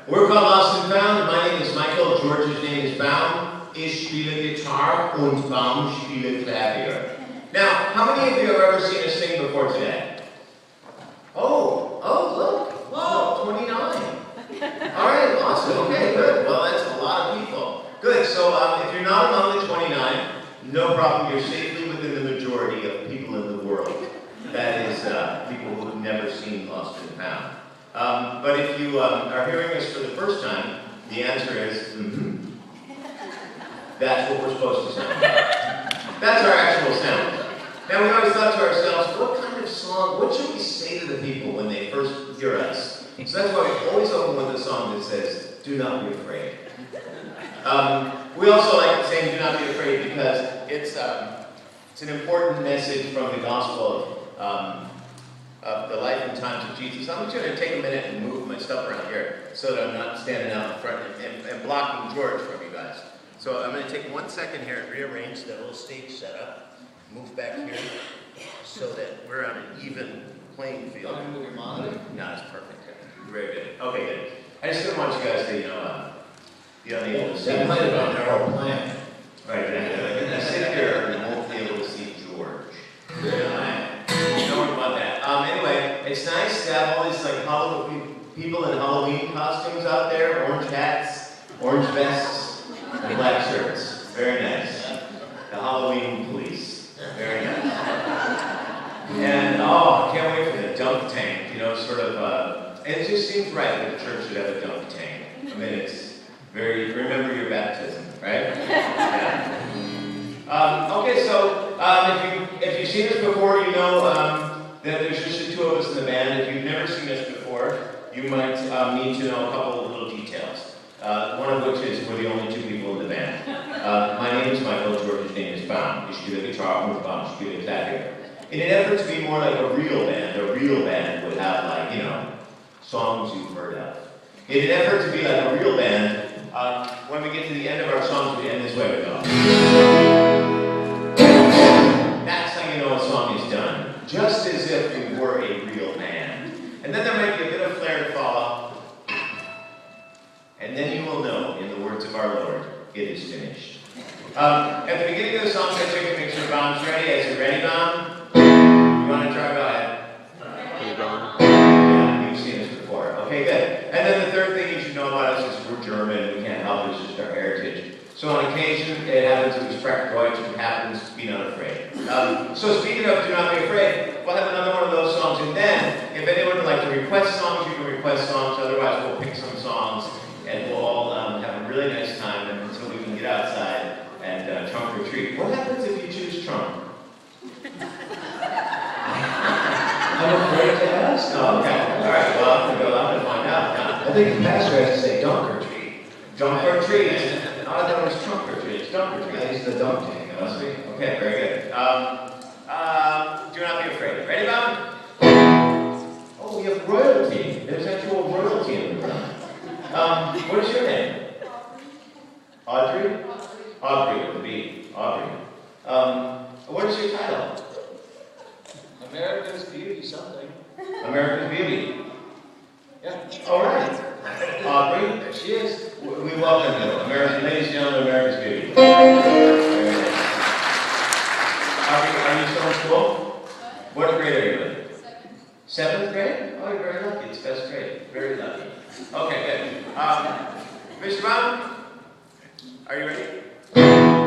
We're called Lost and Found. My name is Michael. George's name is Baum. Ich spiele Gitarre und Baum spiele Klavier. Now, how many of you have ever seen us sing before today? Oh, look. Whoa, 29. All right, awesome. Okay, good. Well, that's a lot of people. Good. So if you're not among the 29, no problem. You're safely within the majority of people in the world. That is people who have never seen Lost and Found. But if you are hearing us for the first time, the answer is, That's what we're supposed to sound like. That's our actual sound. Now, we always thought to ourselves, what kind of song, what should we say to the people when they first hear us? So that's why we always open with a song that says, do not be afraid. We also like saying, do not be afraid, because it's an important message from the gospel of the life and times of Jesus. I'm just going to take a minute and move my stuff around here so that I'm not standing out in front and blocking George from you guys. So I'm going to take 1 second here and rearrange the little stage setup, move back here so that we're on an even playing field. Can you move your monitor? No, it's perfect. Very good. Okay, good. I just didn't want you guys to, be unable to see. That might have been our plan. Right, I'm going to sit here and you won't be able to see George. Don't worry about that. Anyway, it's nice to have all these like people in Halloween costumes out there, orange hats, orange vests, and black shirts. Very nice. The Halloween police. Very nice. And I can't wait for the dunk tank. Sort of. It just seems right that the church should have a dunk tank. I mean, it's very. Remember your baptism, right? Yeah. Okay, so if you've seen us before, you know that there's just the two of us in the band. If you've never seen us before, you might need to know a couple of little details. One of which is we're the only two people in the band. My name is Michael. George's name is Baum. Ich spiele Gitarre und Baum spiele Klavier. In an effort to be more like a real band would have songs you've heard of. In an effort to be like a real band, when we get to the end of our songs, we end this way. We go. That's how you know a song is done. Just as if we were a real band. And then there might be a bit of flair to follow. And then you will know, in the words of our Lord, it is finished. At the beginning of the song, let's check to make sure Baum's ready. As you're ready, Baum? You want to try? Go ahead. Are you going? occasion it happens to be Sprech Deutsch, it happens to be not afraid. So speaking of Do Not Be Afraid, we'll have another one of those songs, and then if anyone would like to request songs, you can request songs. Otherwise, we'll pick some songs, and we'll all have a really nice time until we can get outside and trunk or treat. What happens if you choose trunk? I'm afraid to ask. Oh, okay. All right. Well, I'm going to find out now. I think the pastor has to say dunk or treat. Dunk or treat. No, I thought it was trunk or treat. It's dunk or treat. That is the dunk tank. Must be. Okay, very good. Do not be afraid. Ready, Bob? Oh, we have royalty. There's actual royalty in the room. What is your name? Audrey? Audrey with a B. Audrey. What is your title? America's beauty something. America's Beauty. Yeah. All right. Audrey, there she is. We welcome you. American, ladies and gentlemen, America's Beauty. Very nice. Are you still in school? What grade are you in? Seventh grade? Oh, you're very lucky. It's best grade. Very lucky. Okay, good. Mr. Brown, are you ready?